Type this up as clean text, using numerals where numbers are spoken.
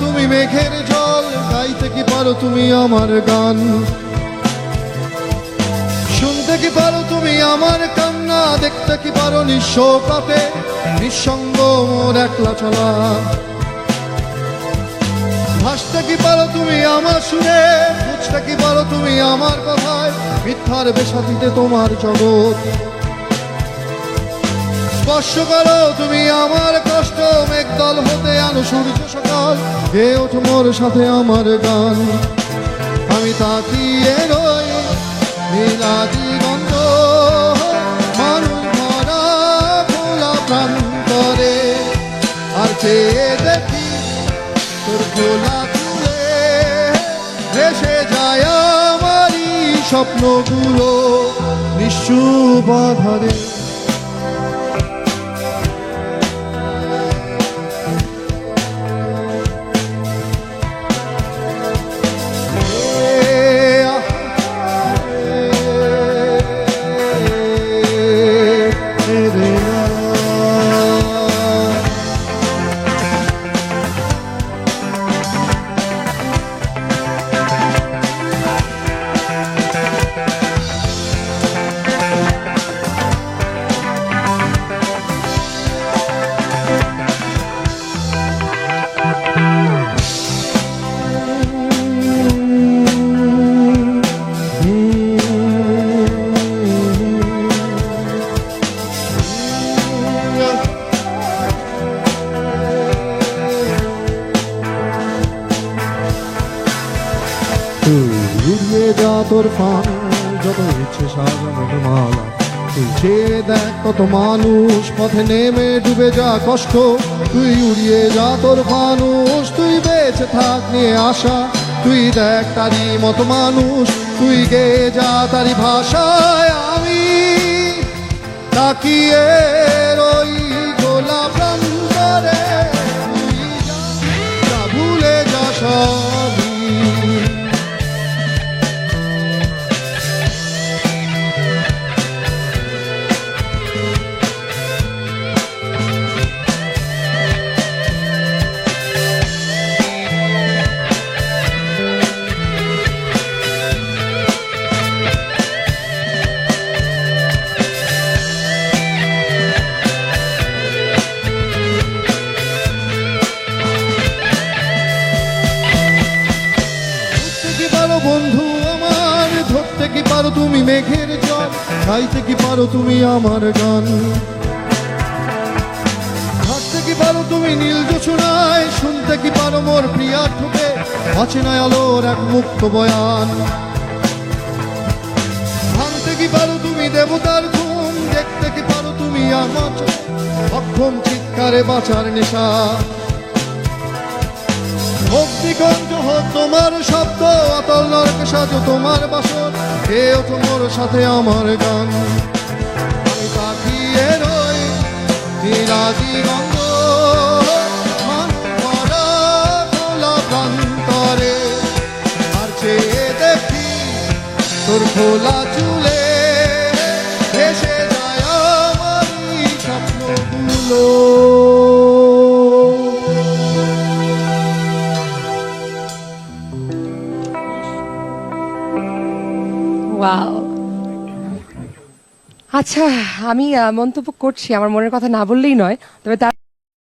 তুমি মেঘের জল গাইতে কি পারো তুমি আমার গান, শুনতে কি পারো তুমি আমার কান্না, দেখতে কি পারো নিঃস্ব পাপে নিঃসঙ্গ মোর একলা চলা, ভাসতে কি পারো তুমি আমার সুরে, বুঝতে কি পারো তুমি আমার কথায়, মিথ্যার বেসাথীতে তোমার জগৎ, স্পর্শ করো তুমি আমার কষ্ট, মেঘদল হতে আনো সূর্য সকাল, গেয়ে ওঠো মোর সাথে আমার গান, আমি তাকিয়ে রই নীলা দিগন্ত মানুষ ভরা খোলা প্রান্তরে, আর চেয়ে দেখি তোর খোলা তুলে ভেসে যায় আমারই স্বপ্নগুলো নিশ্চুপ আধারে। উড়িয়ে যা তোর ফান যত ইচ্ছে সাজানো মালা, তুই চেয়ে দেখ কত মানুষ পথে নেমে ডুবে যা কষ্ট, তুই উড়িয়ে যা তোর ফানুষ, তুই বেঁচে থাক নিয়ে আশা, তুই দেখ তারই মতো মানুষ, তুই গেয়ে যা তারই ভাষায়, আমি তাকিয়ে রই গোলা প্রান্তরে, তুই যা ভুলে যা সবই। বন্ধু আমার ধরতে কি পারো তুমি মেঘের জল, গাইতে কি পারো তুমি আমার গান, হাসতে কি পারো তুমি নীল জোছনায়, শুনতে কি পারো মোর প্রিয়ার ঠোঁটে অচেনা আলোর এক মুক্ত বয়ান, ভাঙতে কি পারো তুমি দেবতার ঘুম, দেখতে কি পারো তুমি আমার অক্ষম চিৎকারে বাঁচার নেশা, অগ্নিকঞ্জ হোক তোমার শব্দ, অতল নরকে সাজো তোমার বাসন, কে ওঠো মোর সাথে আমার গান, আমি তাকিয়ে রই নীলা দিগন্ত ভরা খোলা প্রান্তরে, আর চেয়ে দেখি তোর খোলা চুলে ভেসে যায় আমারই স্বপ্নগুলো। ওয়াও, আচ্ছা আমি মন্তব্য করছি, আমার মনের কথা না বললেই নয়, তবে তার